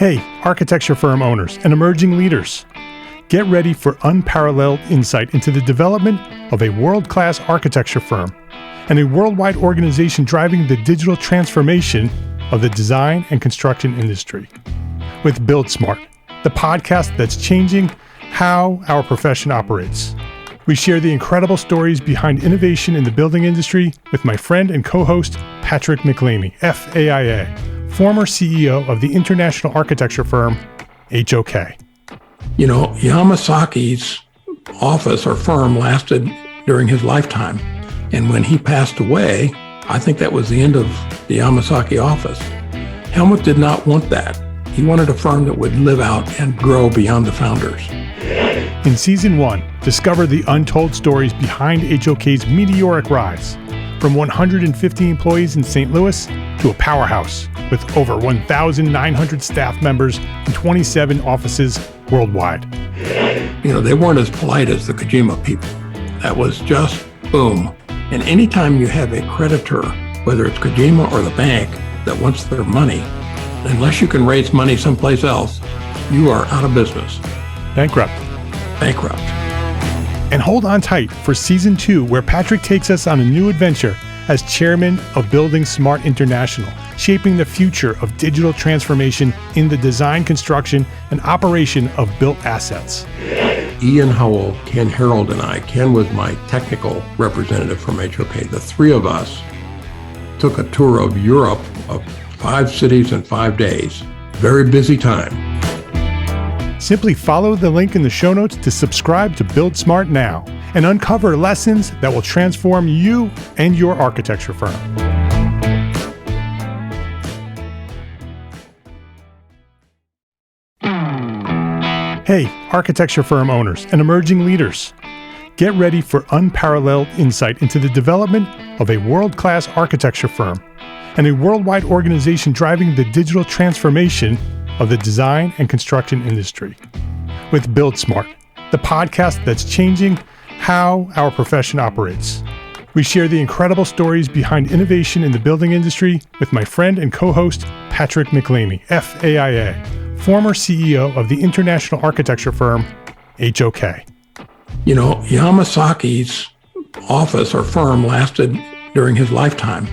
Hey, architecture firm owners and emerging leaders. Get ready for unparalleled insight into the development of a world-class architecture firm and a worldwide organization driving the digital transformation of the design and construction industry. With Build Smart, the podcast that's changing how our profession operates. We share the incredible stories behind innovation in the building industry with my friend and co-host, Patrick McLeamy, FAIA, former CEO of the international architecture firm, HOK. You know, Yamasaki's office or firm lasted during his lifetime. And when he passed away, I think that was the end of the Yamasaki office. Helmut did not want that. He wanted a firm that would live out and grow beyond the founders. In Season 1, discover the untold stories behind HOK's meteoric rise, from 150 employees in St. Louis to a powerhouse with over 1,900 staff members and 27 offices worldwide. You know, they weren't as polite as the Kojima people. That was just boom. And anytime you have a creditor, whether it's Kojima or the bank, that wants their money, unless you can raise money someplace else, you are out of business. Bankrupt. And hold on tight for Season 2, where Patrick takes us on a new adventure as chairman of Building Smart International, shaping the future of digital transformation in the design, construction, and operation of built assets. Ian Howell, Ken Harold, and I, Ken was my technical representative from HOK. The three of us took a tour of Europe of 5 cities in 5 days. Very busy time. Simply follow the link in the show notes to subscribe to Build Smart now and uncover lessons that will transform you and your architecture firm. Hey, architecture firm owners and emerging leaders. Get ready for unparalleled insight into the development of a world-class architecture firm and a worldwide organization driving the digital transformation of the design and construction industry. With Build Smart, the podcast that's changing how our profession operates. We share the incredible stories behind innovation in the building industry with my friend and co-host, Patrick McLeamy, FAIA, former CEO of the international architecture firm, HOK. You know, Yamasaki's office or firm lasted during his lifetime.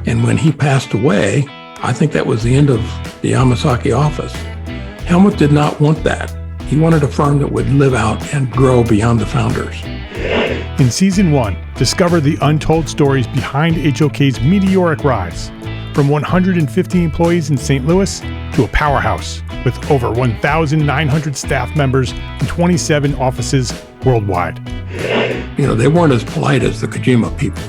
And when he passed away, I think that was the end of the Yamasaki office. Helmut did not want that. He wanted a firm that would live out and grow beyond the founders. In Season 1, discover the untold stories behind HOK's meteoric rise, from 150 employees in St. Louis to a powerhouse with over 1,900 staff members and 27 offices worldwide. You know, they weren't as polite as the Kojima people.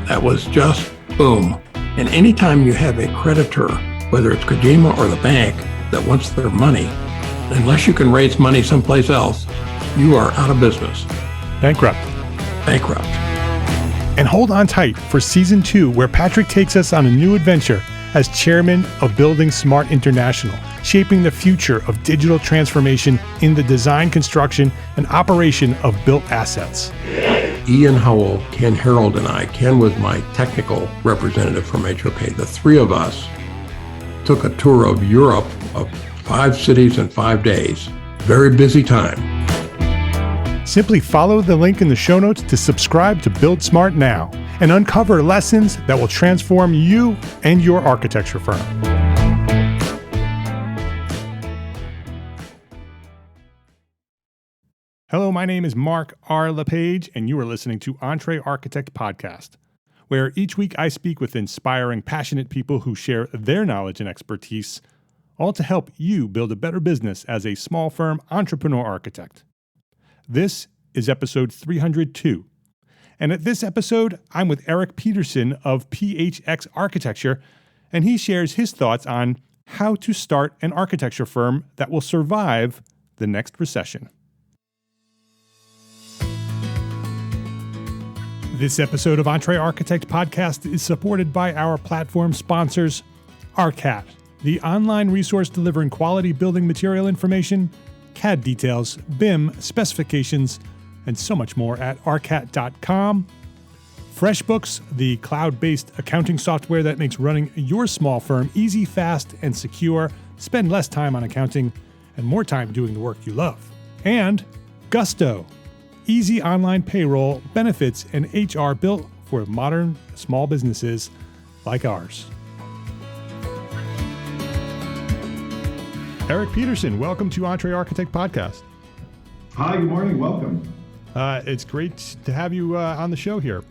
That was just boom. And anytime you have a creditor, whether it's Kojima or the bank, that wants their money, unless you can raise money someplace else, you are out of business. Bankrupt. And hold on tight for Season 2, where Patrick takes us on a new adventure as chairman of Building Smart International, shaping the future of digital transformation in the design, construction, and operation of built assets. Ian Howell, Ken Harold, and I, Ken was my technical representative from HOK. The three of us took a tour of Europe of 5 cities in 5 days. Very busy time. Simply follow the link in the show notes to subscribe to Build Smart now and uncover lessons that will transform you and your architecture firm. Hello, my name is Mark R. LePage, and you are listening to EntreArchitect Podcast, where each week I speak with inspiring, passionate people who share their knowledge and expertise, all to help you build a better business as a small firm entrepreneur architect. This is episode 302. And at this episode, I'm with Eric Peterson of PHX Architecture, and he shares his thoughts on how to start an architecture firm that will survive the next recession. This episode of EntreArchitect Podcast is supported by our platform sponsors, ARCAT, the online resource delivering quality building material information, CAD details, BIM specifications, and so much more at arcat.com. FreshBooks, the cloud-based accounting software that makes running your small firm easy, fast, and secure, spend less time on accounting and more time doing the work you love. And Gusto, easy online payroll, benefits, and HR built for modern small businesses like ours. Eric Peterson, welcome to EntreArchitect Podcast. Hi, good morning. Welcome. It's great to have you on the show here.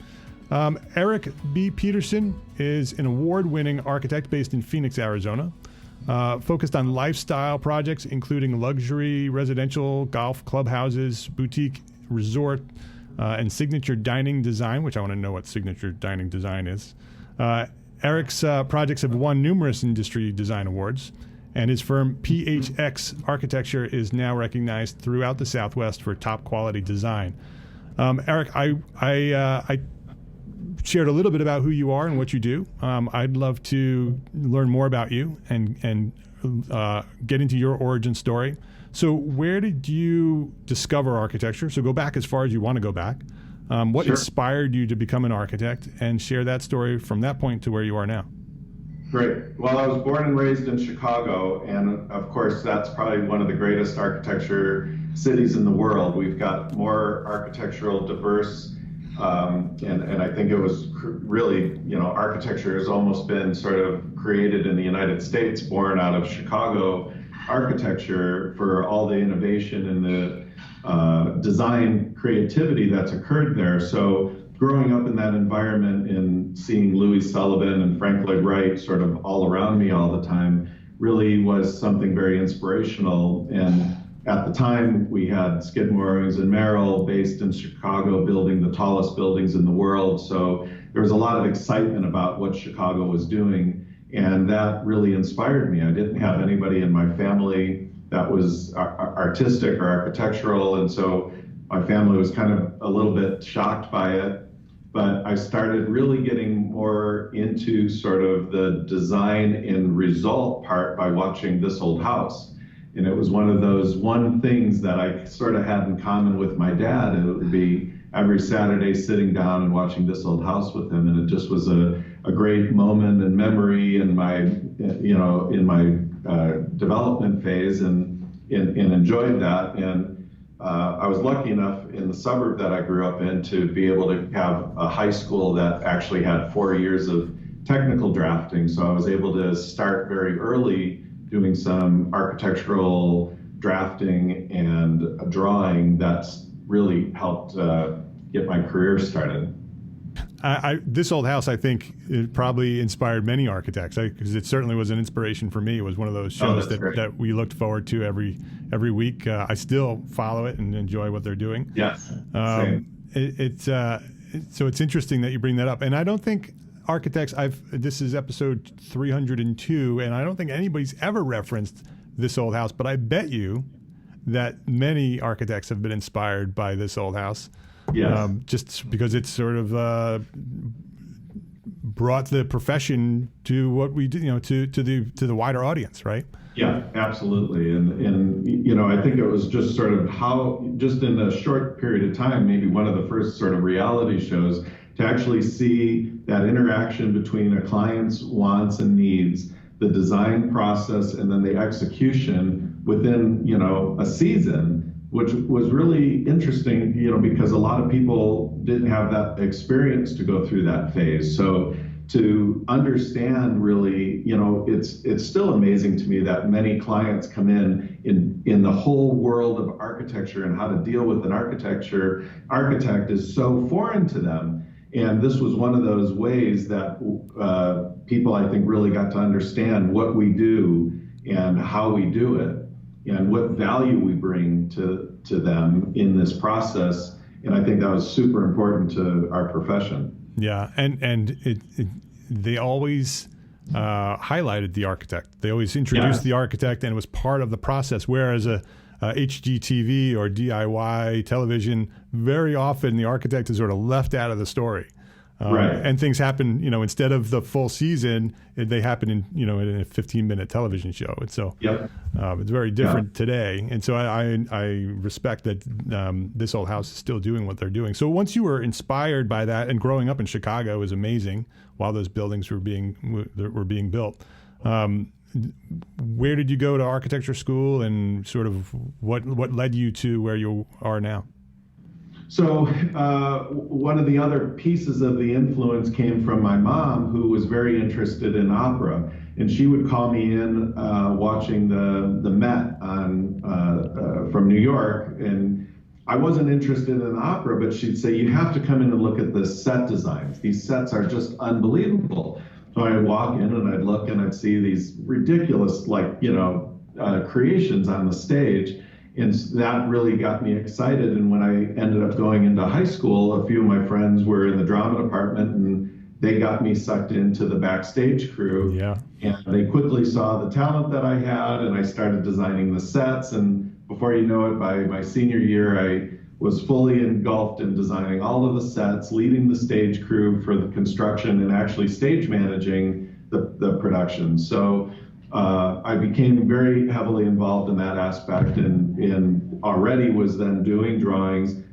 Eric B. Peterson is an award-winning architect based in Phoenix, Arizona, focused on lifestyle projects, including luxury residential, golf clubhouses, boutique resort, and signature dining design, which I want to know what signature dining design is. Eric's projects have won numerous industry design awards, and his firm PHX Architecture is now recognized throughout the Southwest for top quality design. Eric, I shared a little bit about who you are and what you do. I'd love to learn more about you and get into your origin story. So where did you discover architecture? So go back as far as you want to go back. What Sure. inspired you to become an architect, and share that story from that point to where you are now? Great. Well, I was born and raised in Chicago, and of course, that's probably one of the greatest architecture cities in the world. We've got more architectural diverse, and I think it was really, architecture has almost been sort of created in the United States, born out of Chicago architecture for all the innovation and the design creativity that's occurred there. So growing up in that environment and seeing Louis Sullivan and Frank Lloyd Wright sort of all around me all the time really was something very inspirational. And at the time, we had Skidmore, Owings and Merrill based in Chicago, building the tallest buildings in the world. So there was a lot of excitement about what Chicago was doing, and that really inspired me. I didn't have anybody in my family that was artistic or architectural, and so my family was kind of a little bit shocked by it. But I started really getting more into sort of the design and result part by watching This Old House. And it was one of those things that I sort of had in common with my dad. It would be every Saturday sitting down and watching This Old House with him. And it just was a great moment and memory in my, in my development phase, and enjoyed that. And I was lucky enough in the suburb that I grew up in to be able to have a high school that actually had 4 years of technical drafting. So I was able to start very early doing some architectural drafting and drawing that's really helped get my career started. This Old House, I think, it probably inspired many architects, because it certainly was an inspiration for me. It was one of those shows that we looked forward to every week. I still follow it and enjoy what they're doing. Yes. So it's interesting that you bring that up. And I don't think architects, this is episode 302, and I don't think anybody's ever referenced This Old House, but I bet you that many architects have been inspired by This Old House. Yes. Just because it's sort of brought the profession to what we do, to the wider audience, right? Yeah, absolutely. And I think it was just sort of how, just in a short period of time, maybe one of the first sort of reality shows to actually see that interaction between a client's wants and needs, the design process, and then the execution within, a season, which was really interesting, because a lot of people didn't have that experience to go through that phase. So to understand really, it's still amazing to me that many clients come in the whole world of architecture and how to deal with an architect is so foreign to them. And this was one of those ways that people, I think, really got to understand what we do and how we do it, and what value we bring to them in this process. And I think that was super important to our profession. Yeah, and they always highlighted the architect. They always introduced the architect, and it was part of the process. Whereas a HGTV or DIY television, very often the architect is sort of left out of the story. Right. And things happen, instead of the full season, they happen in a 15-minute television show. And so it's very different today. And so I respect that This Old House is still doing what they're doing. So once you were inspired by that, and growing up in Chicago was amazing while those buildings were being built. where did you go to architecture school, and sort of what led you to where you are now? So one of the other pieces of the influence came from my mom, who was very interested in opera, and she would call me in watching the Met on from New York, and I wasn't interested in opera, but she'd say, you have to come in and look at the set designs. These sets are just unbelievable. So I'd walk in and I'd look and I'd see these ridiculous, creations on the stage. And that really got me excited. And when I ended up going into high school, a few of my friends were in the drama department, and they got me sucked into the backstage crew. Yeah. And they quickly saw the talent that I had, and I started designing the sets. And before you know it, by my senior year, I was fully engulfed in designing all of the sets, leading the stage crew for the construction, and actually stage managing the production. So I became very heavily involved in that aspect, and already was then doing drawings,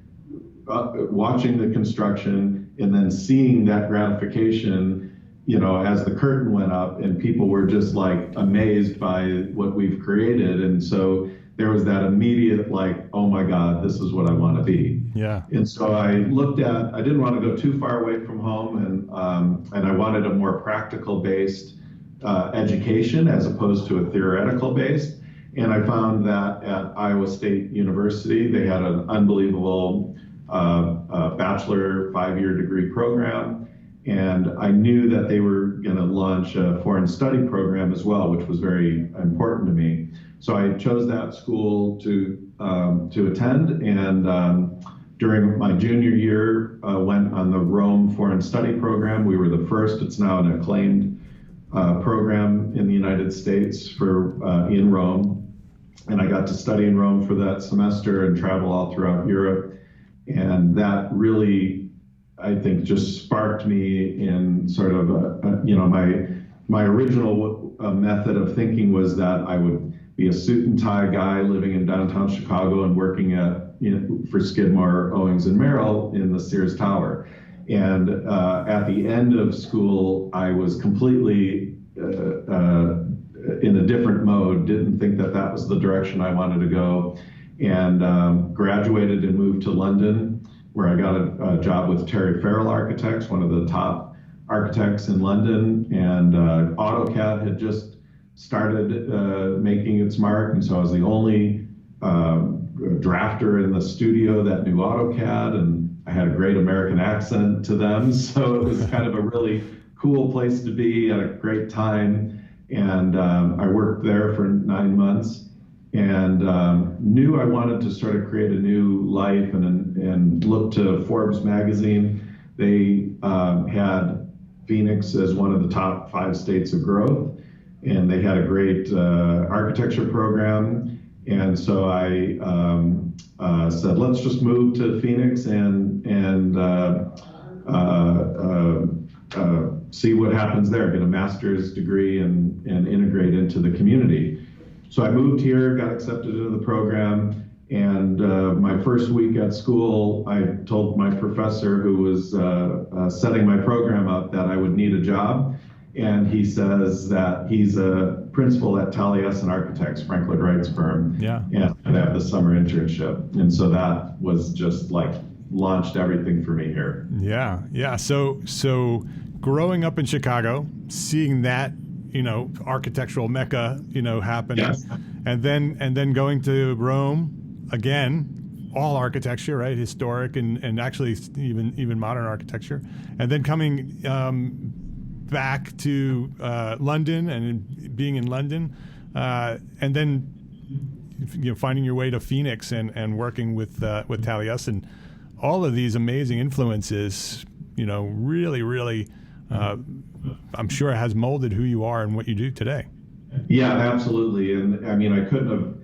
watching the construction, and then seeing that gratification, as the curtain went up, and people were just amazed by what we've created. And so there was that immediate oh my God, this is what I want to be. Yeah. And so I didn't want to go too far away from home, and I wanted a more practical based education as opposed to a theoretical based. And I found that at Iowa State University, they had an unbelievable bachelor 5-year degree program. And I knew that they were going to launch a foreign study program as well, which was very important to me. So I chose that school to attend, and during my junior year, went on the Rome Foreign Study Program. We were the first. It's now an acclaimed program in the United States in Rome, and I got to study in Rome for that semester and travel all throughout Europe, and that really, I think, just sparked me in sort of my original method of thinking was that I would be a suit and tie guy living in downtown Chicago and working for Skidmore, Owings and Merrill in the Sears Tower. And at the end of school, I was completely in a different mode, didn't think that was the direction I wanted to go, and graduated and moved to London, where I got a job with Terry Farrell Architects, one of the top architects in London, and AutoCAD had just started making its mark, and so I was the only drafter in the studio that knew AutoCAD, and I had a great American accent to them, so it was kind of a really cool place to be at a great time. And I worked there for 9 months, and knew I wanted to sort of create a new life, and looked to Forbes magazine. They had Phoenix as one of the top 5 states of growth, and they had a great architecture program. And so I said, let's just move to Phoenix and see what happens there, get a master's degree and integrate into the community. So I moved here, got accepted into the program, and my first week at school, I told my professor who was setting my program up that I would need a job. And he says that he's a principal at Taliesin Architects, Frank Lloyd Wright's firm. Yeah. And I have the summer internship. And so that was just launched everything for me here. Yeah. Yeah. So growing up in Chicago, seeing that, architectural mecca, happen. Yes. And then going to Rome again, all architecture, right? Historic and actually even modern architecture. And then coming back to London and being in London, and then finding your way to Phoenix and working with Taliesin. All of these amazing influences, really, I'm sure it has molded who you are and what you do today. Yeah, absolutely. And I mean, I couldn't have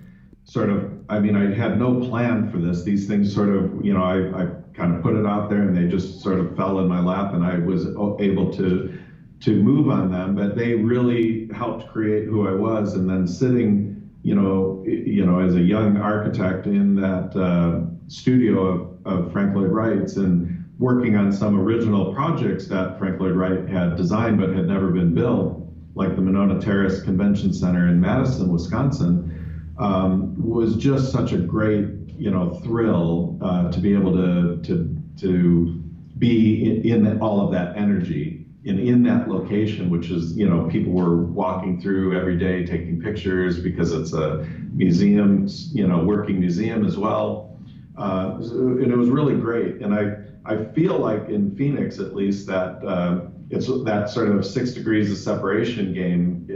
I had no plan for this. These things sort of, I kind of put it out there and they just sort of fell in my lap, and I was able to move on them, but they really helped create who I was. And then sitting, as a young architect in that studio of Frank Lloyd Wright's and working on some original projects that Frank Lloyd Wright had designed but had never been built, like the Monona Terrace Convention Center in Madison, Wisconsin, was just such a great, thrill to be able to be in all of that energy in that location, which is, people were walking through every day taking pictures because it's a museum, working museum as well. And it was really great. And I feel like in Phoenix, at least, that it's that sort of 6 degrees of separation game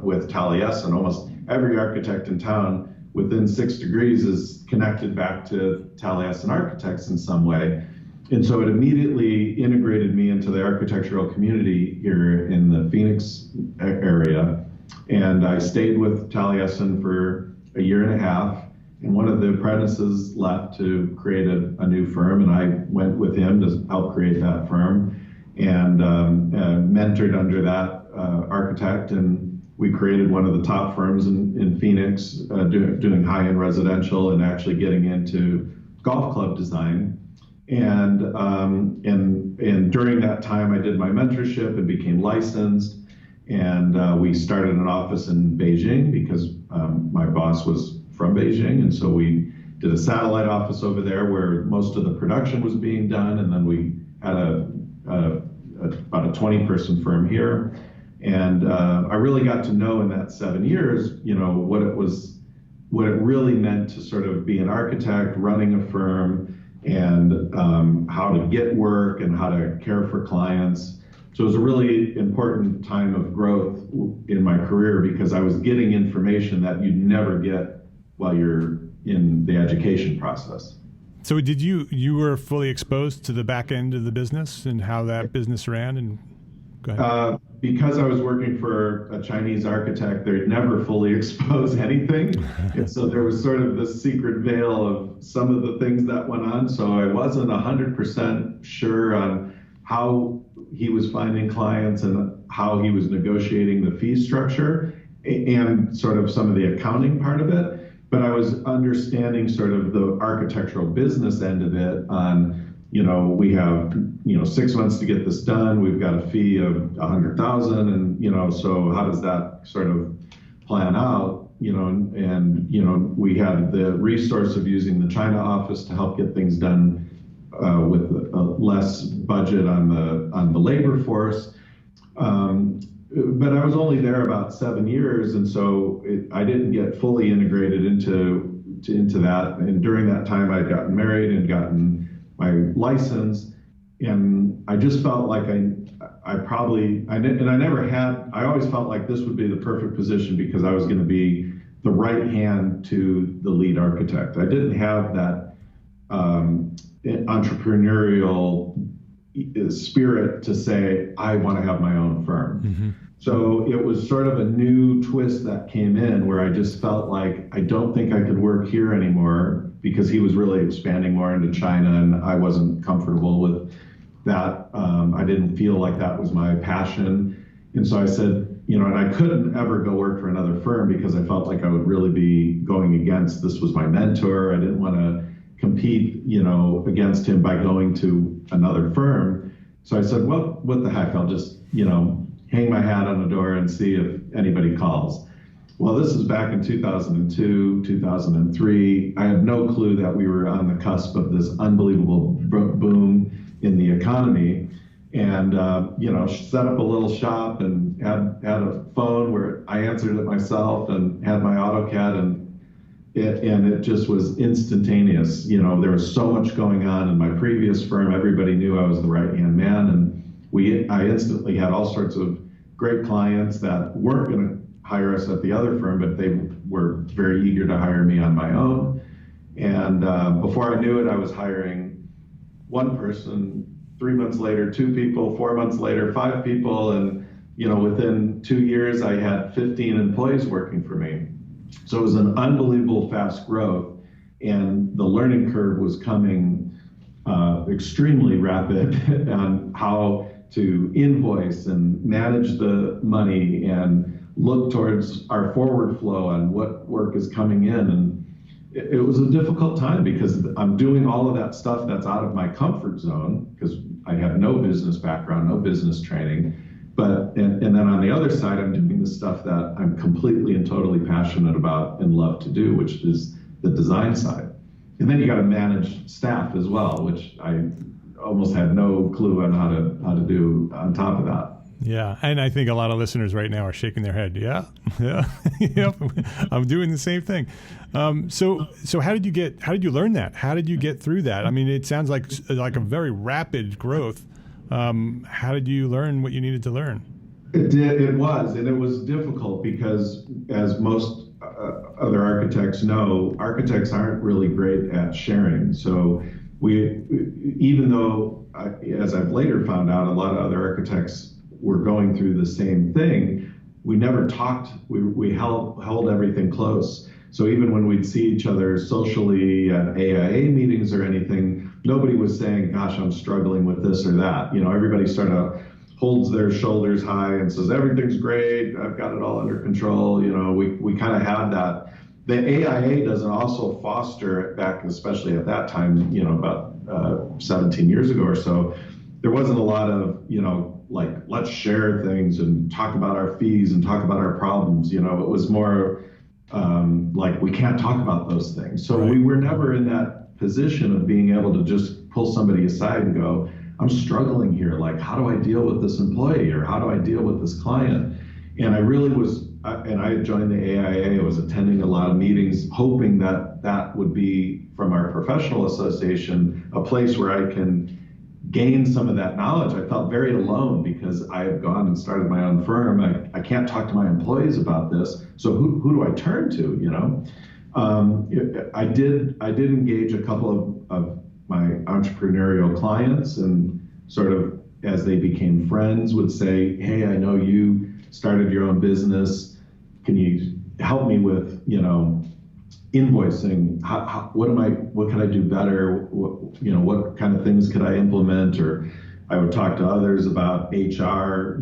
with Taliesin. Almost every architect in town within 6 degrees is connected back to Taliesin architects in some way. And so it immediately integrated me into the architectural community here in the Phoenix area. And I stayed with Taliesin for a year and a half. And one of the apprentices left to create a new firm, and I went with him to help create that firm and mentored under that architect. And we created one of the top firms in Phoenix, doing high-end residential and actually getting into golf club design. And during that time, I did my mentorship and became licensed. And we started an office in Beijing because my boss was from Beijing. And so we did a satellite office over there where most of the production was being done. And then we had about a 20-person firm here. And I really got to know in that 7 years, what it really meant to sort of be an architect, running a firm, and how to get work and how to care for clients. So it was a really important time of growth in my career because I was getting information that you'd never get while you're in the education process. So you were fully exposed to the back end of the business and how that business ran? And go ahead. Because I was working for a Chinese architect, they'd never fully expose anything. And so there was sort of this secret veil of some of the things that went on. So I wasn't 100% sure on how he was finding clients and how he was negotiating the fee structure and sort of some of the accounting part of it. But I was understanding sort of the architectural business end of it on, we have, 6 months to get this done. We've got a fee of $100,000. And, so how does that sort of plan out? And we had the resource of using the China office to help get things done with less budget on the labor force. But I was only there about 7 years, and so I didn't get fully integrated into that. And during that time, I'd gotten married and gotten my license, and I just felt like I always felt like this would be the perfect position because I was going to be the right hand to the lead architect. I didn't have that entrepreneurial spirit to say, I want to have my own firm. Mm-hmm. So it was sort of a new twist that came in where I just felt like I don't think I could work here anymore because he was really expanding more into China and I wasn't comfortable with that. I didn't feel like that was my passion. And so I said, and I couldn't ever go work for another firm because I felt like I would really be going against, this was my mentor. I didn't want to compete, against him by going to another firm. So I said, well, what the heck, I'll just, hang my hat on the door and see if anybody calls. Well, this is back in 2002, 2003. I had no clue that we were on the cusp of this unbelievable boom in the economy. And, set up a little shop and had a phone where I answered it myself and had my AutoCAD and it just was instantaneous. There was so much going on in my previous firm. Everybody knew I was the right-hand man. And I instantly had all sorts of great clients that weren't going to hire us at the other firm, but they were very eager to hire me on my own. And before I knew it, I was hiring one person, 3 months later, 2 people, 4 months later, 5 people. And, within 2 years, I had 15 employees working for me. So it was an unbelievable fast growth. And the learning curve was coming extremely rapid on how to invoice and manage the money and look towards our forward flow on what work is coming in. And it was a difficult time because I'm doing all of that stuff that's out of my comfort zone because I have no business background, no business training. And then on the other side, I'm doing the stuff that I'm completely and totally passionate about and love to do, which is the design side. And then you got to manage staff as well, which I almost had no clue on how to do on top of that. Yeah, and I think a lot of listeners right now are shaking their head. Yeah, yep. I'm doing the same thing. So how did you learn that? How did you get through that? I mean, it sounds like a very rapid growth. How did you learn what you needed to learn? It was difficult because, as most other architects know, architects aren't really great at sharing. So even though, as I've later found out, a lot of other architects were going through the same thing, we never talked. We held everything close. So even when we'd see each other socially at AIA meetings or anything, nobody was saying, gosh, I'm struggling with this or that. Everybody sort of holds their shoulders high and says, everything's great, I've got it all under control. We kind of had that. The AIA doesn't also foster, back especially at that time, about 17 years ago or so, there wasn't a lot of, like, let's share things and talk about our fees and talk about our problems. It was more like, we can't talk about those things. So we were never in that position of being able to just pull somebody aside and go, I'm struggling here. Like, how do I deal with this employee, or how do I deal with this client? And I really was, and I joined the AIA. I was attending a lot of meetings, hoping that would be, from our professional association, a place where I can gain some of that knowledge. I felt very alone because I had gone and started my own firm. I can't talk to my employees about this. So who do I turn to? I did engage a couple of my entrepreneurial clients, and sort of as they became friends would say, hey, I know you started your own business. Can you help me with, invoicing? What can I do better? What kind of things could I implement? Or I would talk to others about HR,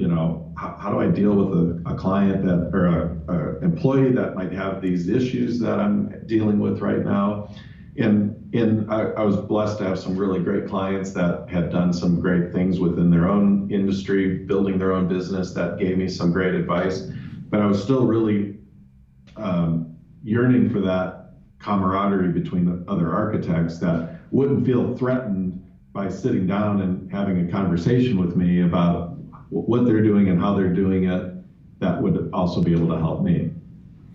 how do I deal with a client or a employee that might have these issues that I'm dealing with right now? And I was blessed to have some really great clients that had done some great things within their own industry, building their own business, that gave me some great advice. But I was still really yearning for that camaraderie between other architects that wouldn't feel threatened by sitting down and having a conversation with me about what they're doing and how they're doing it, that would also be able to help me.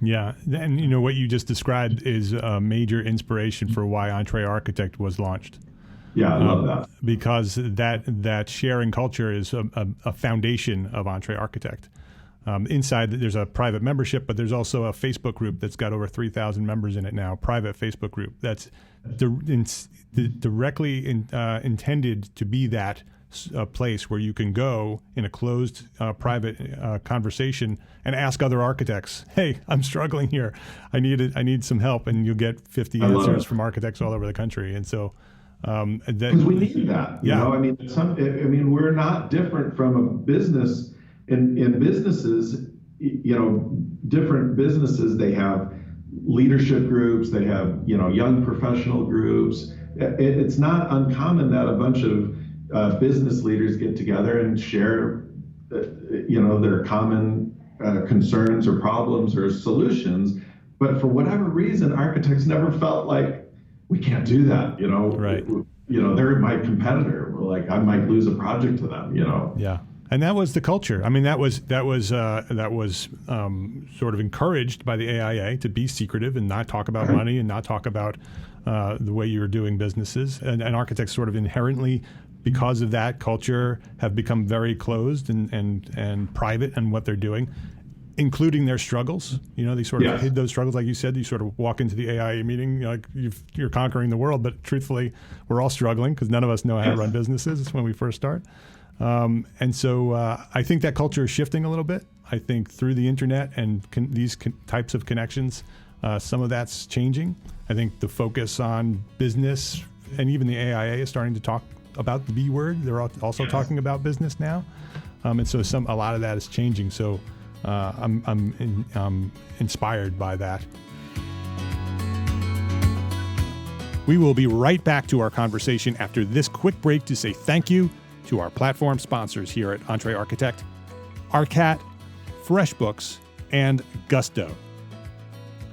Yeah, and what you just described is a major inspiration for why EntreArchitect was launched. Yeah, I love that. Because that sharing culture is a foundation of EntreArchitect. Inside, there's a private membership, but there's also a Facebook group that's got over 3,000 members in it now, private Facebook group that's directly intended to be that place where you can go in a closed private conversation and ask other architects, hey, I'm struggling here. I need some help. And you'll get 50 answers from architects all over the country. And so because we need that. We're not different from a business. In businesses, different businesses, they have leadership groups, they have, young professional groups. It's not uncommon that a bunch of business leaders get together and share, their common concerns or problems or solutions. But for whatever reason, architects never felt like, we can't do that, Right. They're my competitor. Like, I might lose a project to them, Yeah. And that was the culture. I mean, that was sort of encouraged by the AIA to be secretive and not talk about money and not talk about the way you were doing businesses. And architects sort of inherently, because of that culture, have become very closed and private in what they're doing, including their struggles. They sort of hid those struggles, like you said. You sort of walk into the AIA meeting, like you're conquering the world, but truthfully, we're all struggling because none of us know how to run businesses. It's when we first start. And so I think that culture is shifting a little bit. I think through the internet and these types of connections, some of that's changing. I think the focus on business, and even the AIA is starting to talk about the B word. They're also talking about business now. And so a lot of that is changing. So I'm inspired by that. We will be right back to our conversation after this quick break to say thank you to our platform sponsors here at EntreArchitect. EntreArchitect, FreshBooks, and Gusto.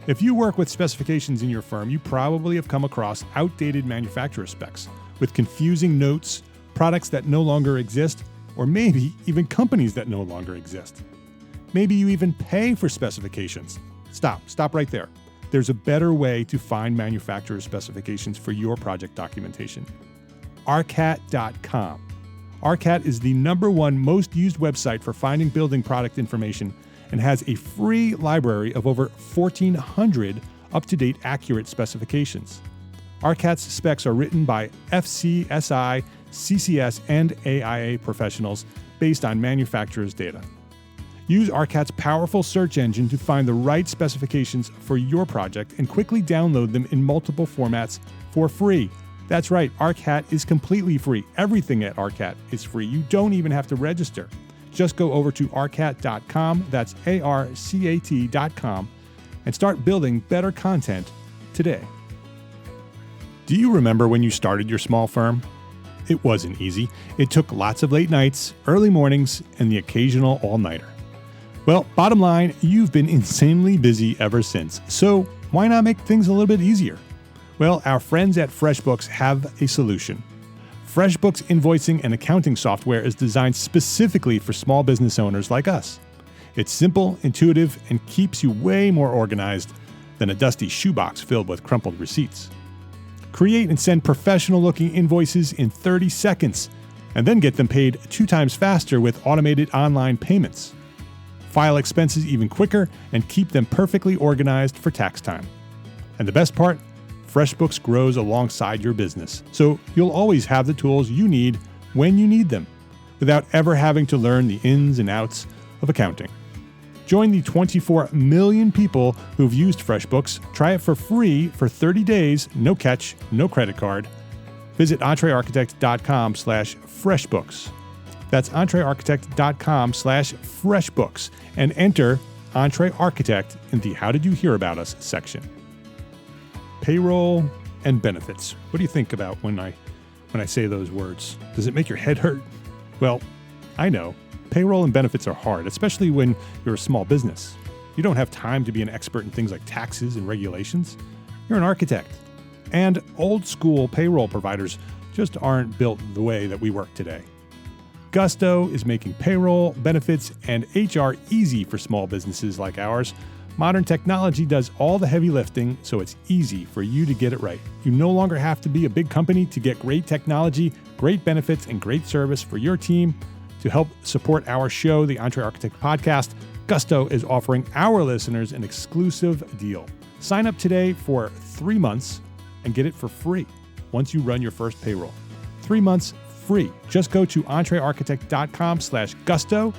If you work with specifications in your firm, you probably have come across outdated manufacturer specs with confusing notes, products that no longer exist, or maybe even companies that no longer exist. Maybe you even pay for specifications. Stop right there. There's a better way to find manufacturer specifications for your project documentation. Arcat.com. Arcat is the #1 most used website for finding building product information and has a free library of over 1,400 up-to-date accurate specifications. Arcat's specs are written by FCSI, CCS, and AIA professionals based on manufacturers' data. Use Arcat's powerful search engine to find the right specifications for your project and quickly download them in multiple formats for free. That's right, Arcat is completely free. Everything at Arcat is free. You don't even have to register. Just go over to arcat.com, that's ARCAT.com, and start building better content today. Do you remember when you started your small firm? It wasn't easy. It took lots of late nights, early mornings, and the occasional all-nighter. Well, bottom line, you've been insanely busy ever since. So why not make things a little bit easier? Well, our friends at FreshBooks have a solution. FreshBooks invoicing and accounting software is designed specifically for small business owners like us. It's simple, intuitive, and keeps you way more organized than a dusty shoebox filled with crumpled receipts. Create and send professional-looking invoices in 30 seconds, and then get them paid 2 times faster with automated online payments. File expenses even quicker and keep them perfectly organized for tax time. And the best part? FreshBooks grows alongside your business, so you'll always have the tools you need when you need them, without ever having to learn the ins and outs of accounting. Join the 24 million people who've used FreshBooks. Try it for free for 30 days, no catch, no credit card. Visit EntreArchitect.com/FreshBooks. That's EntreArchitect.com/FreshBooks and enter EntreArchitect in the How Did You Hear About Us section. Payroll and benefits. What do you think about when I say those words? Does it make your head hurt? Well, I know. Payroll and benefits are hard, especially when you're a small business. You don't have time to be an expert in things like taxes and regulations. You're an architect. And old school payroll providers just aren't built the way that we work today. Gusto is making payroll, benefits, and HR easy for small businesses like ours. Modern technology does all the heavy lifting, so it's easy for you to get it right. You no longer have to be a big company to get great technology, great benefits, and great service for your team. To help support our show, the EntreArchitect podcast, Gusto is offering our listeners an exclusive deal. Sign up today for 3 months and get it for free once you run your first payroll. 3 months free. Just go to EntreArchitect.com/Gusto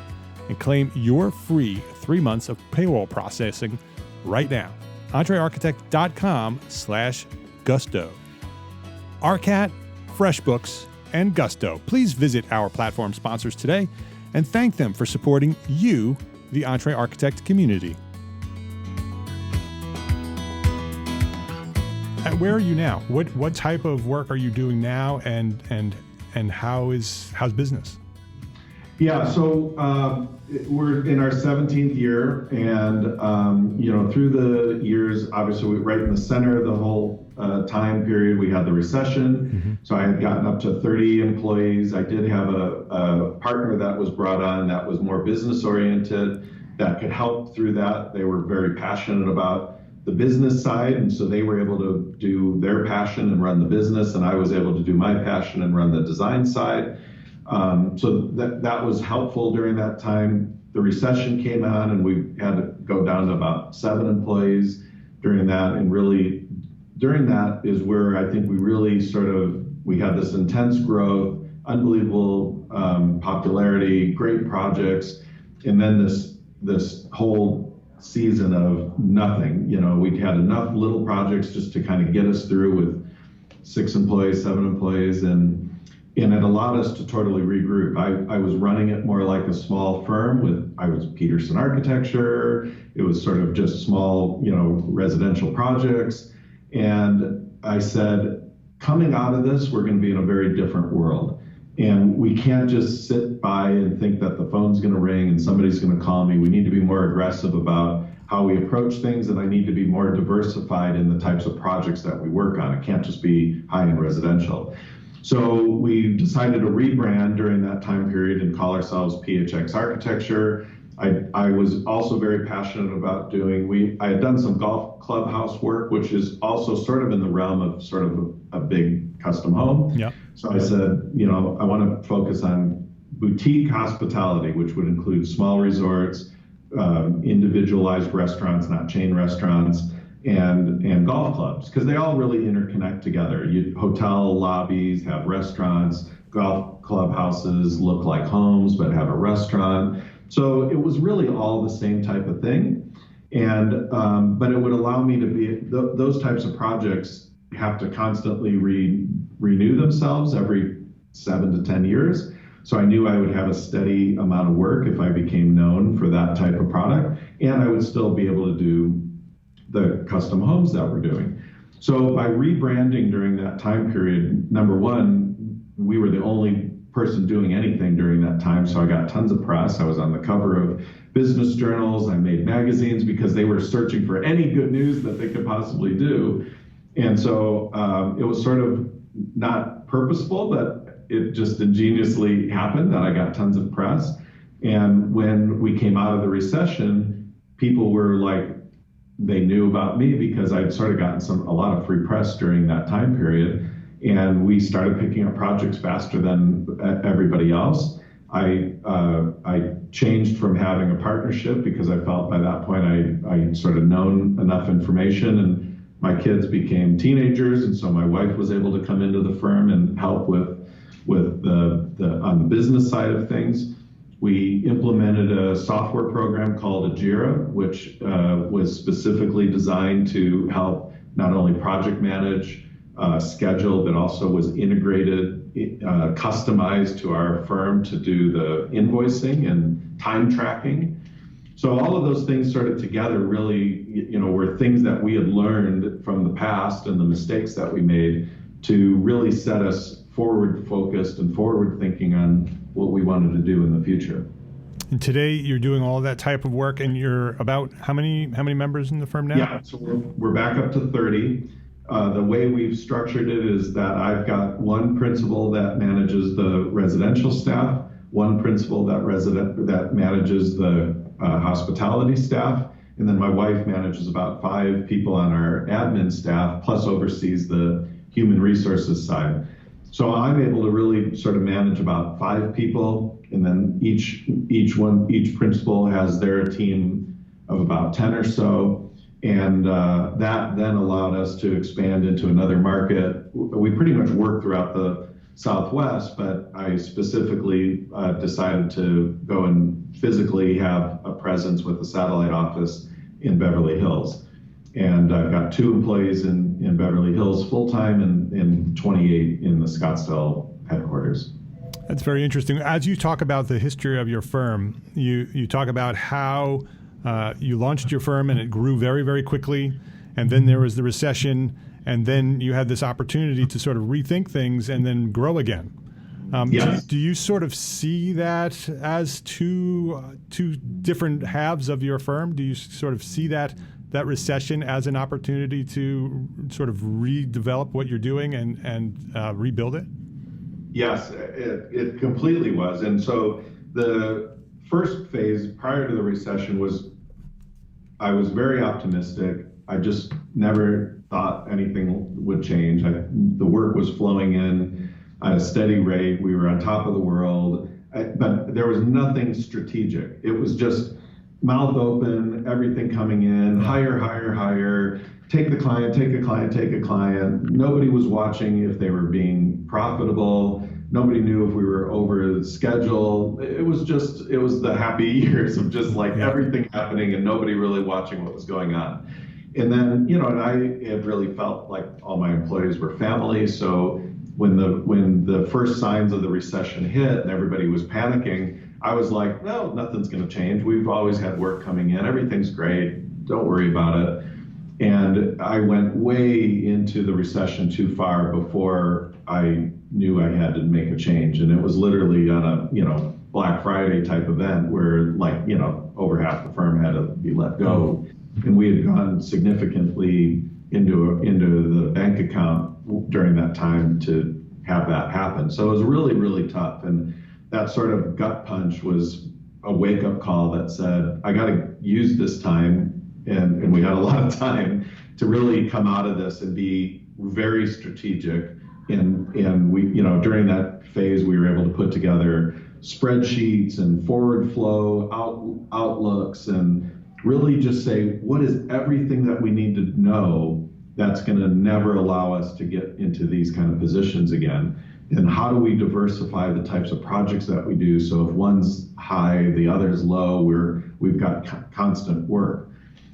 and claim your free 3 months of payroll processing right now. EntreArchitect.com/Gusto. Arcat, FreshBooks, and Gusto. Please visit our platform sponsors today and thank them for supporting you, the EntreArchitect community. Where are you now? What type of work are you doing now, and how's business? Yeah, so we're in our 17th year, and through the years, obviously, right in the center of the whole time period, we had the recession. Mm-hmm. So I had gotten up to 30 employees. I did have a partner that was brought on that was more business oriented, that could help through that. They were very passionate about the business side, and so they were able to do their passion and run the business, and I was able to do my passion and run the design side. So that was helpful during that time. The recession came on, and we had to go down to about 7 employees during that. And really, during that is where I think we really we had this intense growth, unbelievable popularity, great projects, and then this whole season of nothing. We'd had enough little projects just to kind of get us through with 6 employees, 7 employees, and it allowed us to totally regroup. I was running it more like a small firm I was Peterson Architecture. It was sort of just small, residential projects. And I said, coming out of this, we're going to be in a very different world. And we can't just sit by and think that the phone's going to ring and somebody's going to call me. We need to be more aggressive about how we approach things, and I need to be more diversified in the types of projects that we work on. It can't just be high-end residential. So we decided to rebrand during that time period and call ourselves PHX Architecture. I was also very passionate about I had done some golf clubhouse work, which is also sort of in the realm of sort of a big custom home. Yeah. So I said, I want to focus on boutique hospitality, which would include small resorts, individualized restaurants, not chain restaurants, and golf clubs, because they all really interconnect together. Hotel lobbies have restaurants, golf clubhouses look like homes but have a restaurant. So it was really all the same type of thing, and but it would allow me to be those types of projects have to constantly renew themselves every 7 to 10 years. So I knew I would have a steady amount of work if I became known for that type of product, and I would still be able to do the custom homes that we're doing. So by rebranding during that time period, number one, we were the only person doing anything during that time. So I got tons of press. I was on the cover of business journals. I made magazines because they were searching for any good news that they could possibly do. And so it was sort of not purposeful, but it just ingeniously happened that I got tons of press. And when we came out of the recession, people were like, they knew about me because I'd sort of gotten a lot of free press during that time period. And we started picking up projects faster than everybody else. I changed from having a partnership because I felt by that point I sort of known enough information, and my kids became teenagers, and so my wife was able to come into the firm and help with the on the business side of things. We implemented a software program called Jira, which was specifically designed to help not only project manage, schedule, but also was integrated, customized to our firm to do the invoicing and time tracking. So all of those things sort of together really, were things that we had learned from the past and the mistakes that we made to really set us forward focused and forward thinking on what we wanted to do in the future. And today you're doing all of that type of work, and you're about how many members in the firm now? Yeah, so we're back up to 30. The way we've structured it is that I've got one principal that manages the residential staff, one principal that manages the hospitality staff, and then my wife manages about 5 people on our admin staff, plus oversees the human resources side. So I'm able to really sort of manage about 5 people, and then each principal has their team of about 10 or so. And that then allowed us to expand into another market. We pretty much work throughout the Southwest, but I specifically decided to go and physically have a presence with a satellite office in Beverly Hills. And I've got 2 employees in Beverly Hills full-time and 28 in the Scottsdale headquarters. That's very interesting. As you talk about the history of your firm, you talk about how you launched your firm and it grew very, very quickly, and then there was the recession, and then you had this opportunity to sort of rethink things and then grow again. Yes. Do you sort of see that as two different halves of your firm? Do you sort of see that recession as an opportunity to sort of redevelop what you're doing and rebuild it? Yes, it completely was. And so the first phase prior to the recession I was very optimistic. I just never thought anything would change. The work was flowing in at a steady rate. We were on top of the world, but there was nothing strategic. It was just mouth open, everything coming in, hire, take the client, take a client, take a client. Nobody was watching if they were being profitable. Nobody knew if we were over the schedule. It was the happy years of just like everything happening and nobody really watching what was going on. And then, and I had really felt like all my employees were family. So when the first signs of the recession hit and everybody was panicking, I was like, no, nothing's going to change. We've always had work coming in. Everything's great. Don't worry about it. And I went way into the recession too far before I knew I had to make a change. And it was literally on a, Black Friday type event where over half the firm had to be let go. And we had gone significantly into the bank account during that time to have that happen. So it was really, really tough. And that sort of gut punch was a wake-up call that said, I got to use this time, and we had a lot of time to really come out of this and be very strategic. And we, during that phase, we were able to put together spreadsheets and forward flow outlooks and really just say, what is everything that we need to know that's going to never allow us to get into these kind of positions again? And how do we diversify the types of projects that we do? So if one's high, the other's low, we've got constant work.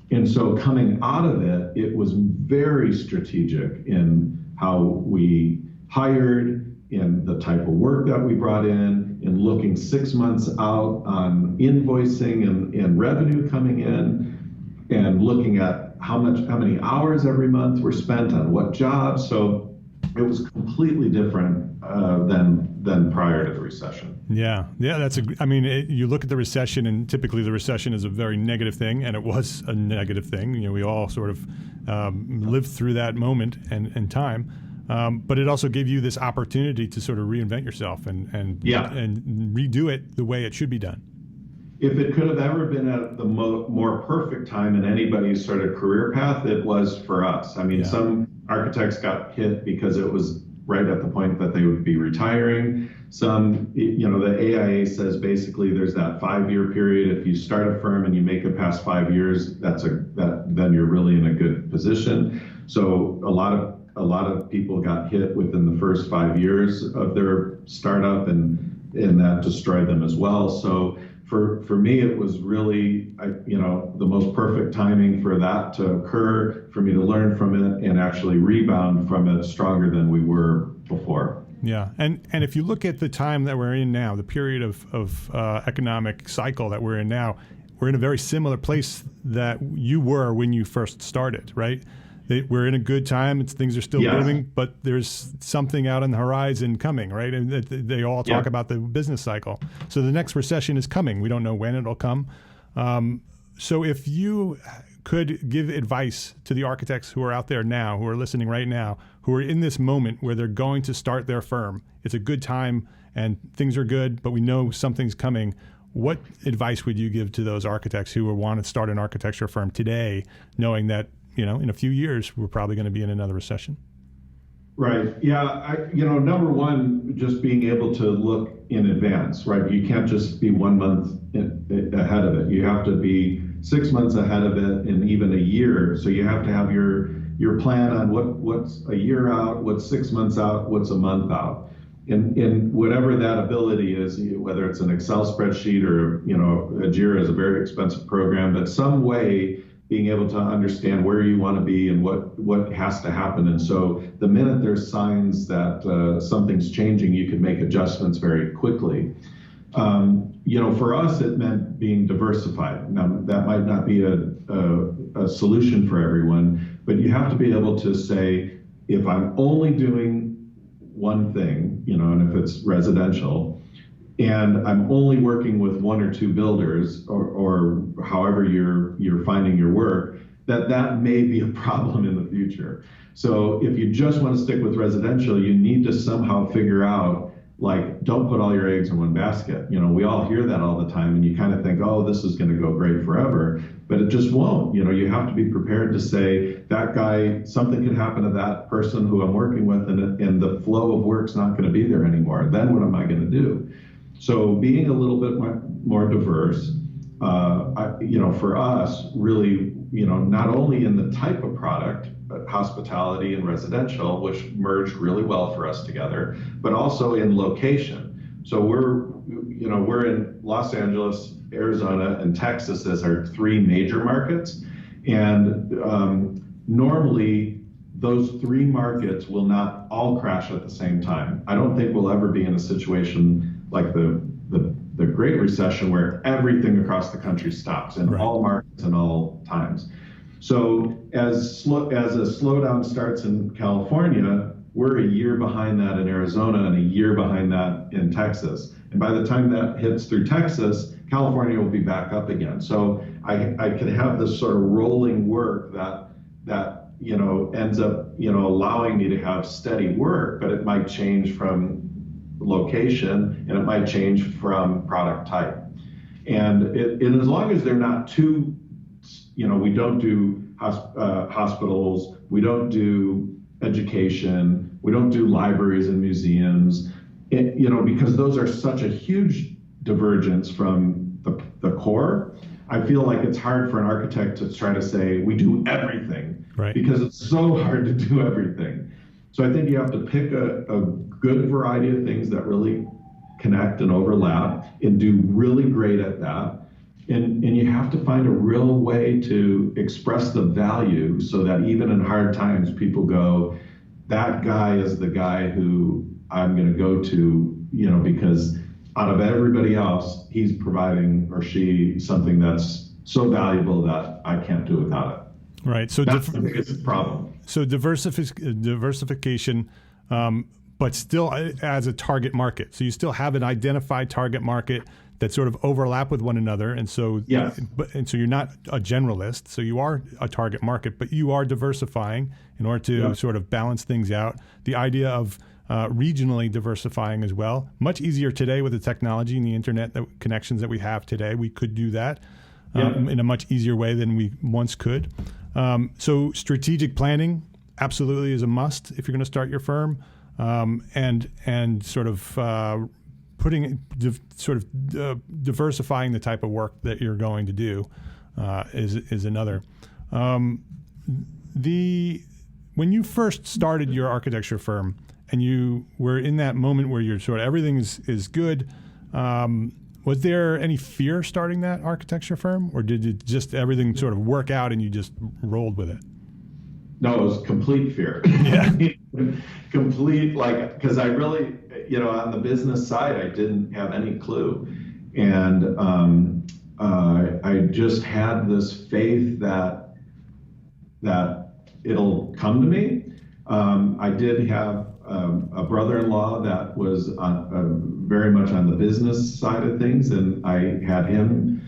And so coming out of it, it was very strategic in how we hired, in the type of work that we brought in looking 6 months out on invoicing and revenue coming in, and looking at how many hours every month were spent on what jobs. So it was completely different than prior to the recession. Yeah, you look at the recession, and typically the recession is a very negative thing, and it was a negative thing. We all sort of lived through that moment and time. But it also gave you this opportunity to sort of reinvent yourself and redo it the way it should be done. If it could have ever been at the more perfect time in anybody's sort of career path, it was for us. Some architects got hit because it was right at the point that they would be retiring. Some, the AIA says basically there's that 5-year period. If you start a firm and you make it past 5 years, then you're really in a good position. So a lot of people got hit within the first 5 years of their startup, and that destroyed them as well. So for me, it was really, the most perfect timing for that to occur, for me to learn from it and actually rebound from it stronger than we were before. Yeah, and if you look at the time that we're in now, the period of economic cycle that we're in now, we're in a very similar place that you were when you first started, right? We're in a good time. Things are still booming, but there's something out on the horizon coming, right? And they all talk about the business cycle. So the next recession is coming. We don't know when it'll come. So if you could give advice to the architects who are out there now, who are listening right now, who are in this moment where they're going to start their firm, it's a good time and things are good, but we know something's coming. What advice would you give to those architects who want to start an architecture firm today, knowing that in a few years, we're probably going to be in another recession? Right. Yeah. Number one, just being able to look in advance, right? You can't just be 1 month ahead of it. You have to be 6 months ahead of it, and even a year. So you have to have your plan on what's a year out, what's 6 months out, what's a month out. And whatever that ability is, whether it's an Excel spreadsheet or, a Jira is a very expensive program, but some way being able to understand where you want to be and what has to happen. And so the minute there's signs that something's changing, you can make adjustments very quickly. For us, it meant being diversified. Now, that might not be a solution for everyone, but you have to be able to say, if I'm only doing one thing, and if it's residential, and I'm only working with 1 or 2 builders, or however you're finding your work, that may be a problem in the future. So if you just want to stick with residential, you need to somehow figure out, don't put all your eggs in one basket. We all hear that all the time, and you kind of think, oh, this is going to go great forever, but it just won't. You have to be prepared to say, that guy, something could happen to that person who I'm working with, and the flow of work's not going to be there anymore. Then what am I going to do? So being a little bit more diverse, for us, really, not only in the type of product, but hospitality and residential, which merged really well for us together, but also in location. So we're in Los Angeles, Arizona, and Texas as our 3 major markets. And normally, those 3 markets will not all crash at the same time. I don't think we'll ever be in a situation like the Great Recession where everything across the country stops in all markets and all times. So as a slowdown starts in California, we're a year behind that in Arizona and a year behind that in Texas. And by the time that hits through Texas, California will be back up again. So I could have this sort of rolling work that ends up allowing me to have steady work, but it might change from location and it might change from product type. And as long as they're not too, we don't do hospitals, we don't do education, we don't do libraries and museums, because those are such a huge divergence from the core. I feel like it's hard for an architect to try to say we do everything, right? Because it's so hard to do everything. So I think you have to pick a good variety of things that really connect and overlap and do really great at that. And you have to find a real way to express the value so that even in hard times, people go, that guy is the guy who I'm going to go to, because out of everybody else, he's providing or she something that's so valuable that I can't do without it. Right. So that's the biggest problem. So diversification, but still as a target market. So you still have an identified target market that sort of overlap with one another. And so, yes. So you're not a generalist. So you are a target market, but you are diversifying in order to sort of balance things out. The idea of regionally diversifying as well. Much easier today with the technology and the internet connections that we have today. We could do that in a much easier way than we once could. So strategic planning absolutely is a must if you're going to start your firm, and sort of diversifying the type of work that you're going to do is another. When you first started your architecture firm and you were in that moment where you're sort of everything is good, was there any fear starting that architecture firm, or did it just everything sort of work out and you just rolled with it? No, it was complete fear. Yeah. Complete, because I really, on the business side, I didn't have any clue. And I just had this faith that it'll come to me. I did have a brother-in-law that was very much on the business side of things, and I had him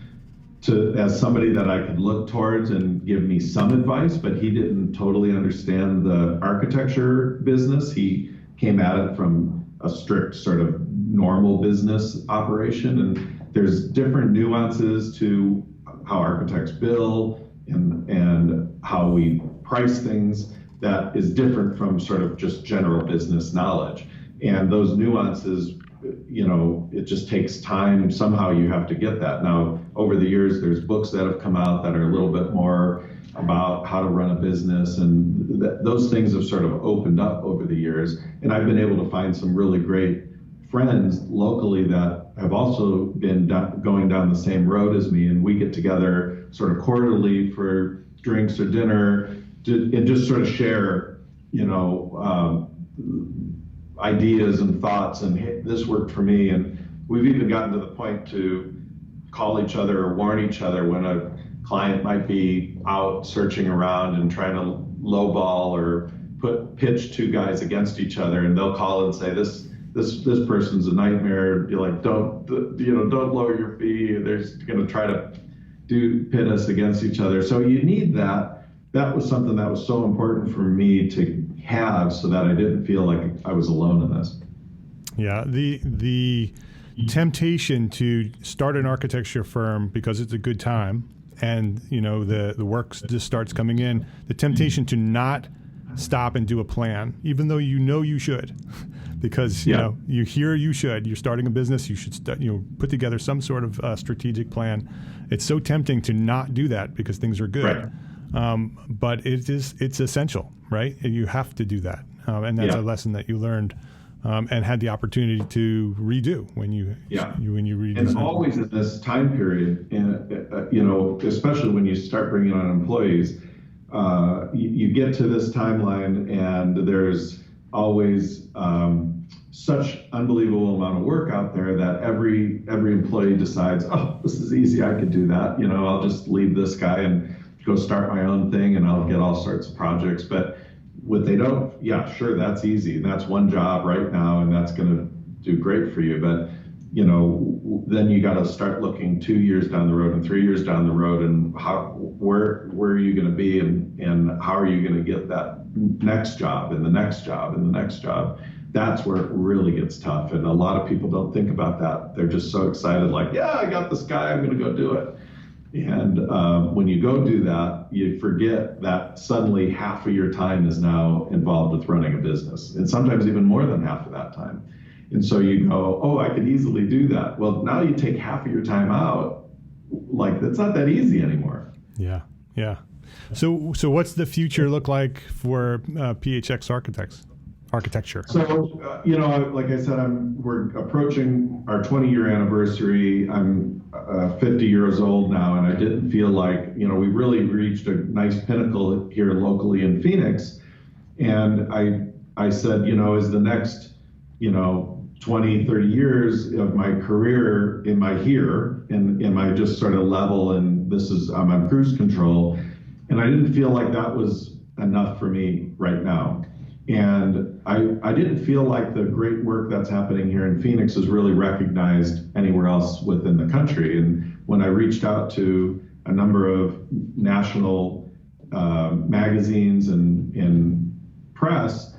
as somebody that I could look towards and give me some advice, but he didn't totally understand the architecture business. He came at it from a strict sort of normal business operation, and there's different nuances to how architects bill and how we price things that is different from sort of just general business knowledge. And those nuances, it just takes time. Somehow you have to get that. Now, over the years, there's books that have come out that are a little bit more about how to run a business, and those things have sort of opened up over the years. And I've been able to find some really great friends locally that have also been going down the same road as me, and we get together sort of quarterly for drinks or dinner and just sort of share, ideas and thoughts, and hey, this worked for me. And we've even gotten to the point to call each other or warn each other when a client might be out searching around and trying to lowball or pitch two guys against each other, and they'll call and say, this person's a nightmare. You're like, don't lower your fee. They're going to try to pit us against each other. So you need that. That was something that was so important for me to have, so that I didn't feel like I was alone in this. Yeah, the temptation to start an architecture firm because it's a good time, and the work just starts coming in. The temptation to not stop and do a plan, even though you should, because you hear you should. You're starting a business. You should put together some sort of strategic plan. It's so tempting to not do that because things are good. Right. But it's essential, right? You have to do that, and that's a lesson that you learned and had the opportunity to redo when you redo. And always in this time period, especially when you start bringing on employees, you get to this timeline, and there's always such unbelievable amount of work out there that every employee decides, oh, this is easy, I could do that. I'll just leave this guy and go start my own thing and I'll get all sorts of projects. But what they don't, yeah, sure, that's easy. And that's one job right now, and that's going to do great for you. But, then you got to start looking 2 years down the road and 3 years down the road, and where are you going to be, and how are you going to get that next job and the next job and the next job? That's where it really gets tough. And a lot of people don't think about that. They're just so excited, like, yeah, I got this guy, I'm going to go do it. And when you go do that, you forget that suddenly half of your time is now involved with running a business, and sometimes even more than half of that time. And so you go, oh, I could easily do that. Well, now you take half of your time out. Like, that's not that easy anymore. Yeah, yeah. So what's the future look like for PHX architecture? So, like I said, we're approaching our 20-year anniversary. I'm 50 years old now, and I didn't feel like, we really reached a nice pinnacle here locally in Phoenix. And I said, is the next, 20, 30 years of my career, am I here? And am I just sort of level, and I'm on cruise control? And I didn't feel like that was enough for me right now. And I didn't feel like the great work that's happening here in Phoenix is really recognized anywhere else within the country. And when I reached out to a number of national magazines and press,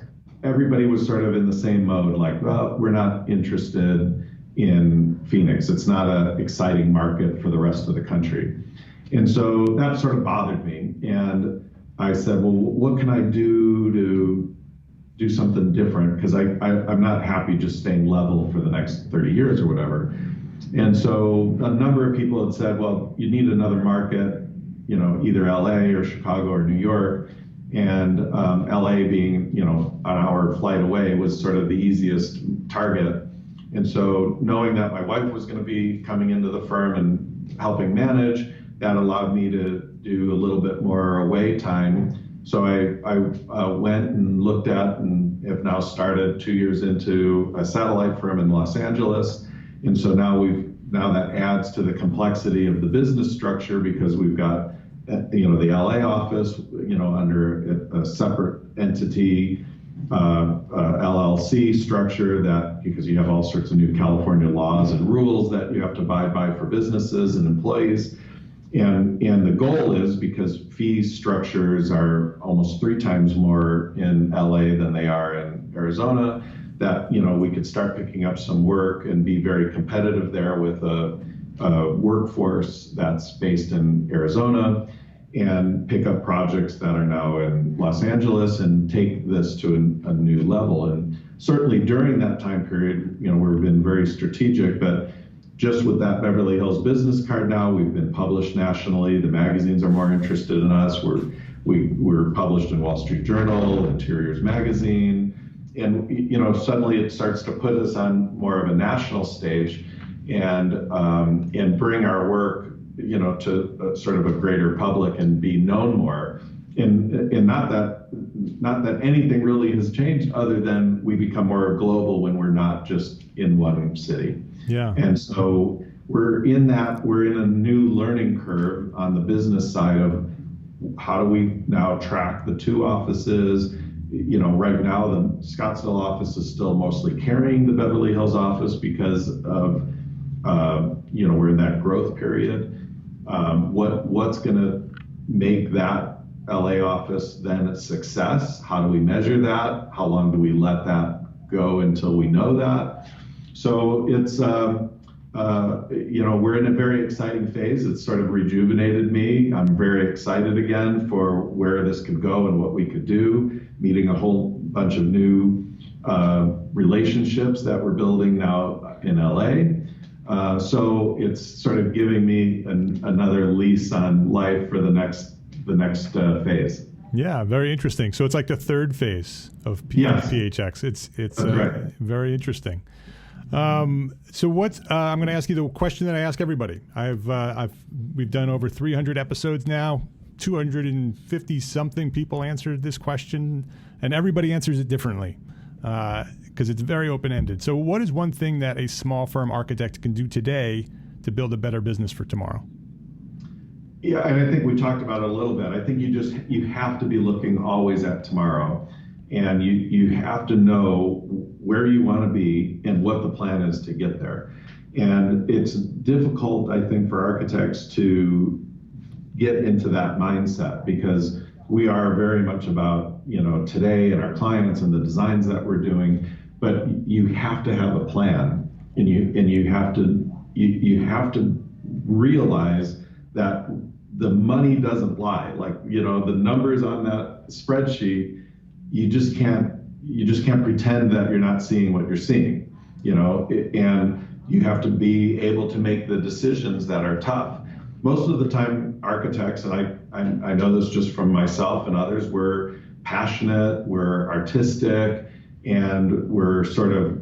everybody was sort of in the same mode, like, well, we're not interested in Phoenix. It's not an exciting market for the rest of the country. And so that sort of bothered me. And I said, well, what can I do to do something different? Because I'm not happy just staying level for the next 30 years or whatever. And so a number of people had said, well, you need another market, either LA or Chicago or New York. And LA being, an hour flight away was sort of the easiest target. And so knowing that my wife was going to be coming into the firm and helping manage, that allowed me to do a little bit more away time. So I went and looked at, and have now started 2 years into a satellite firm in Los Angeles. And so now that adds to the complexity of the business structure, because we've got the LA office, under a separate entity, LLC structure, that because you have all sorts of new California laws and rules that you have to abide by for businesses and employees. And the goal is, because fee structures are almost 3 times more in LA than they are in Arizona, that, we could start picking up some work and be very competitive there with a workforce that's based in Arizona, and pick up projects that are now in Los Angeles and take this to a new level. And certainly during that time period, we've been very strategic, but just with that Beverly Hills business card now, we've been published nationally. The magazines are more interested in us. We're published in Wall Street Journal, Interiors Magazine, and suddenly it starts to put us on more of a national stage, and bring our work to sort of a greater public and be known more. And not that anything really has changed, other than we become more global when we're not just in one city. Yeah. And so we're in a new learning curve on the business side of how do we now track the 2 offices. Right now the Scottsdale office is still mostly carrying the Beverly Hills office because of we're in that growth period. What's going to make that LA office then a success? How do we measure that? How long do we let that go until we know that? So it's, we're in a very exciting phase. It's sort of rejuvenated me. I'm very excited again for where this could go and what we could do, meeting a whole bunch of new relationships that we're building now in LA. So it's sort of giving me another lease on life for the next phase. Yeah, very interesting. So it's like the 3rd phase of PHX. It's right. Very interesting. So what I'm going to ask you the question that I ask everybody. We've done over 300 episodes now. 250 something people answered this question, and everybody answers it differently. Because it's very open-ended. So what is one thing that a small firm architect can do today to build a better business for tomorrow? Yeah, and I think we talked about it a little bit. I think you have to be looking always at tomorrow, and you have to know where you want to be and what the plan is to get there. And it's difficult, I think, for architects to get into that mindset because we are very much about, today and our clients and the designs that we're doing, but you have to have a plan, and you have to realize that the money doesn't lie. Like, the numbers on that spreadsheet, you just can't pretend that you're not seeing what you're seeing, and you have to be able to make the decisions that are tough. Most of the time, architects, and I know this just from myself and others, we're passionate, we're artistic, and we're sort of,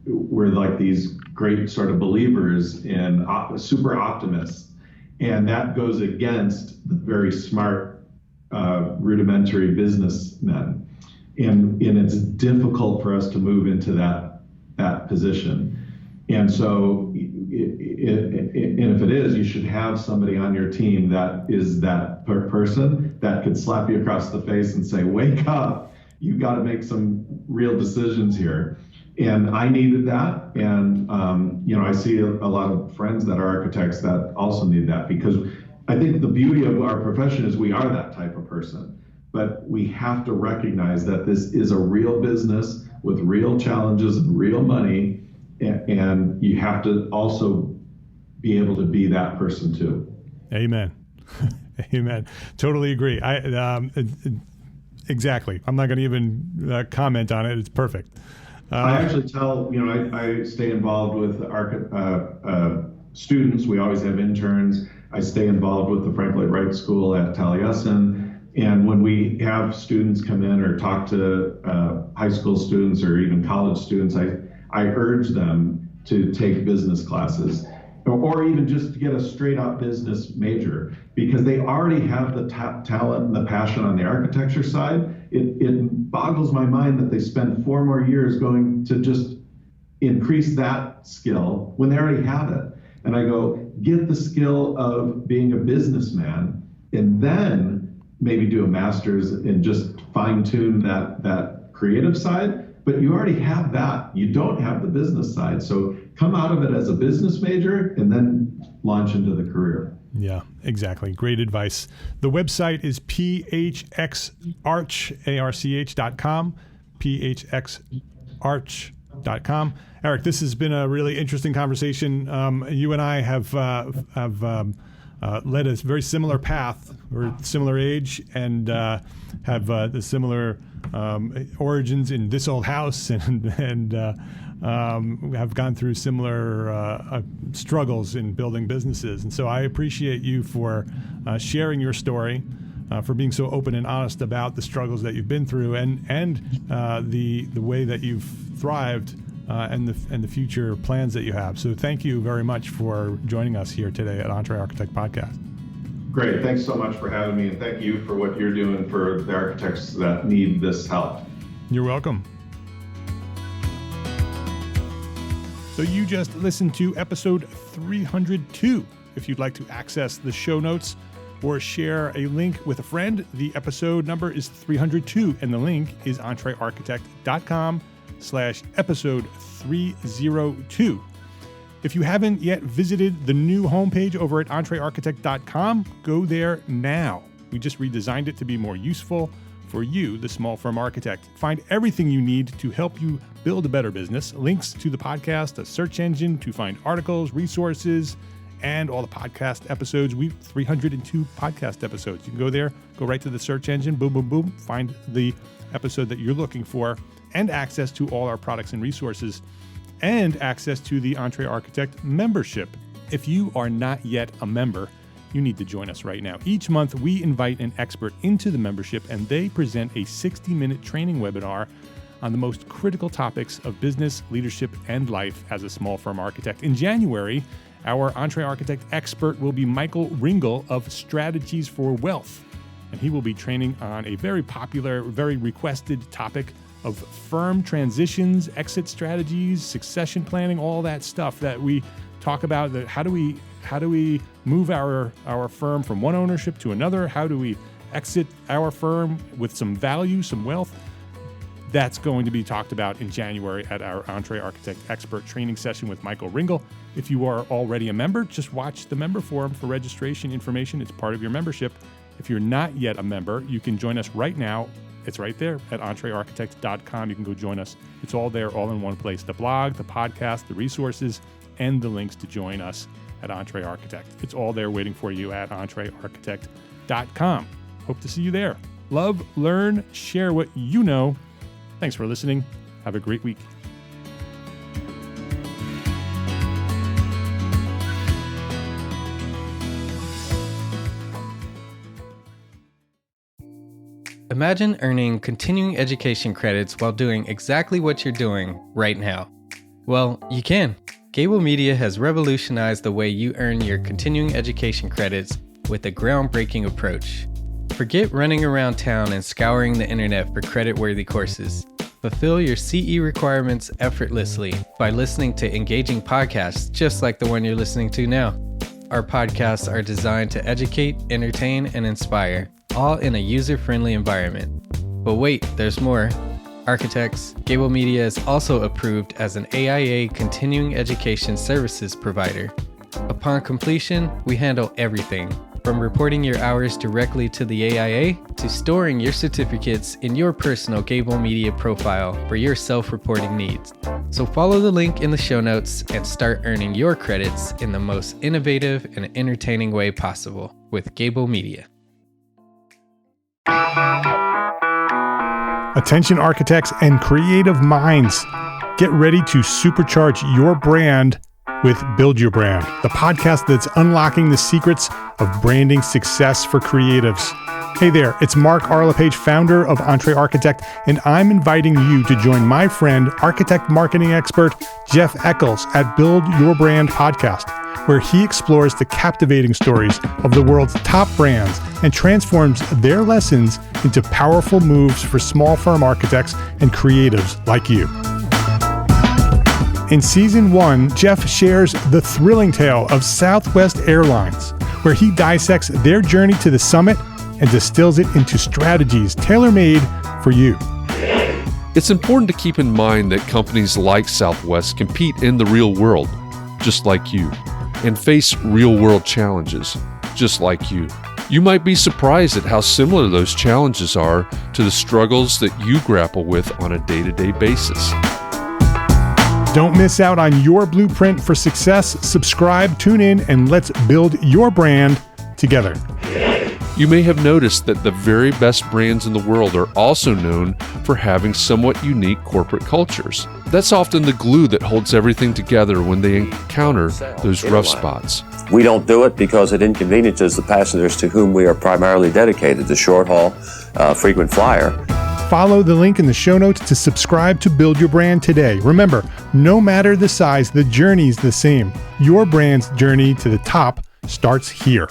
we're like these great sort of believers in super optimists. And that goes against the very smart, rudimentary businessmen. And it's difficult for us to move into that position. And so, and if it is, you should have somebody on your team that is that person that could slap you across the face and say, wake up, you've got to make some real decisions here. And I needed that. And, I see a lot of friends that are architects that also need that, because I think the beauty of our profession is we are that type of person. But we have to recognize that this is a real business with real challenges and real money. And you have to also be able to be that person too. Amen. Amen. Totally agree. Exactly. I'm not going to even comment on it. It's perfect. I actually tell, I stay involved with students. We always have interns. I stay involved with the Frank Lloyd Wright School at Taliesin. And when we have students come in or talk to high school students or even college students, I urge them to take business classes, or even just to get a straight up business major, because they already have the talent and the passion on the architecture side. It boggles my mind that they spend 4 more years going to just increase that skill when they already have it. And I go, get the skill of being a businessman, and then maybe do a master's and just fine tune that creative side. But you already have that. You don't have the business side. So come out of it as a business major and then launch into the career. Yeah, exactly. Great advice. The website is phxarch.com, phxarch.com. Eric, this has been a really interesting conversation. You and I have led a very similar path. We're similar age and have the similar origins in this old house, and have gone through similar struggles in building businesses. And so I appreciate you for sharing your story, for being so open and honest about the struggles that you've been through, and the way that you've thrived, and the future plans that you have. So thank you very much for joining us here today at EntreArchitect Podcast. Great. Thanks so much for having me, and thank you for what you're doing for the architects that need this help. You're welcome. So you just listened to episode 302. If you'd like to access the show notes or share a link with a friend, the episode number is 302, and the link is EntreArchitect.com/episode 302. If you haven't yet visited the new homepage over at EntreArchitect.com, go there now. We just redesigned it to be more useful for you, the small firm architect. Find everything you need to help you build a better business. Links to the podcast, a search engine to find articles, resources, and all the podcast episodes. We've 302 podcast episodes. You can go there, go right to the search engine, boom, boom, boom, find the episode that you're looking for, and access to all our products and resources, and access to the EntreArchitect membership. If you are not yet a member, you need to join us right now. Each month, we invite an expert into the membership, and they present a 60-minute training webinar on the most critical topics of business, leadership, and life as a small firm architect. In January, our EntreArchitect expert will be Michael Ringel of Strategies for Wealth, and he will be training on a very popular, very requested topic of firm transitions, exit strategies, succession planning, all that stuff that we talk about. How do we How do we move our firm from one ownership to another? How do we exit our firm with some value, some wealth? That's going to be talked about in January at our EntreArchitect expert training session with Michael Ringel. If you are already a member, just watch the member forum for registration information. It's part of your membership. If you're not yet a member, you can join us right now. It's right there at EntreArchitect.com. You can go join us. It's all there, all in one place. The blog, the podcast, the resources, and the links to join us at EntreArchitect. It's all there waiting for you at EntreArchitect.com. Hope to see you there. Love, learn, share what you know. Thanks for listening. Have a great week. Imagine earning continuing education credits while doing exactly what you're doing right now. Well, you can. Gable Media has revolutionized the way you earn your continuing education credits with a groundbreaking approach. Forget running around town and scouring the internet for credit-worthy courses. Fulfill your CE requirements effortlessly by listening to engaging podcasts just like the one you're listening to now. Our podcasts are designed to educate, entertain, and inspire, all in a user-friendly environment. But wait, there's more. Architects, Gable Media is also approved as an AIA continuing education services provider. Upon completion, we handle everything, from reporting your hours directly to the AIA to storing your certificates in your personal Gable Media profile for your self-reporting needs. So follow the link in the show notes and start earning your credits in the most innovative and entertaining way possible with Gable Media. Attention architects and creative minds, get ready to supercharge your brand with Build Your Brand, the podcast that's unlocking the secrets of branding success for creatives. Hey there, it's Mark Arlepage, founder of EntreArchitect, and I'm inviting you to join my friend, architect marketing expert Jeff Eccles at Build Your Brand podcast, where he explores the captivating stories of the world's top brands and transforms their lessons into powerful moves for small firm architects and creatives like you. In Season 1, Jeff shares the thrilling tale of Southwest Airlines, where he dissects their journey to the summit and distills it into strategies tailor-made for you. It's important to keep in mind that companies like Southwest compete in the real world, just like you, and face real-world challenges, just like you. You might be surprised at how similar those challenges are to the struggles that you grapple with on a day-to-day basis. Don't miss out on your blueprint for success. Subscribe, tune in, and let's build your brand together. You may have noticed that the very best brands in the world are also known for having somewhat unique corporate cultures. That's often the glue that holds everything together when they encounter those rough spots. We don't do it because it inconveniences the passengers to whom we are primarily dedicated, the short haul, frequent flyer. Follow the link in the show notes to subscribe to Build Your Brand today. Remember, no matter the size, the journey's the same. Your brand's journey to the top starts here.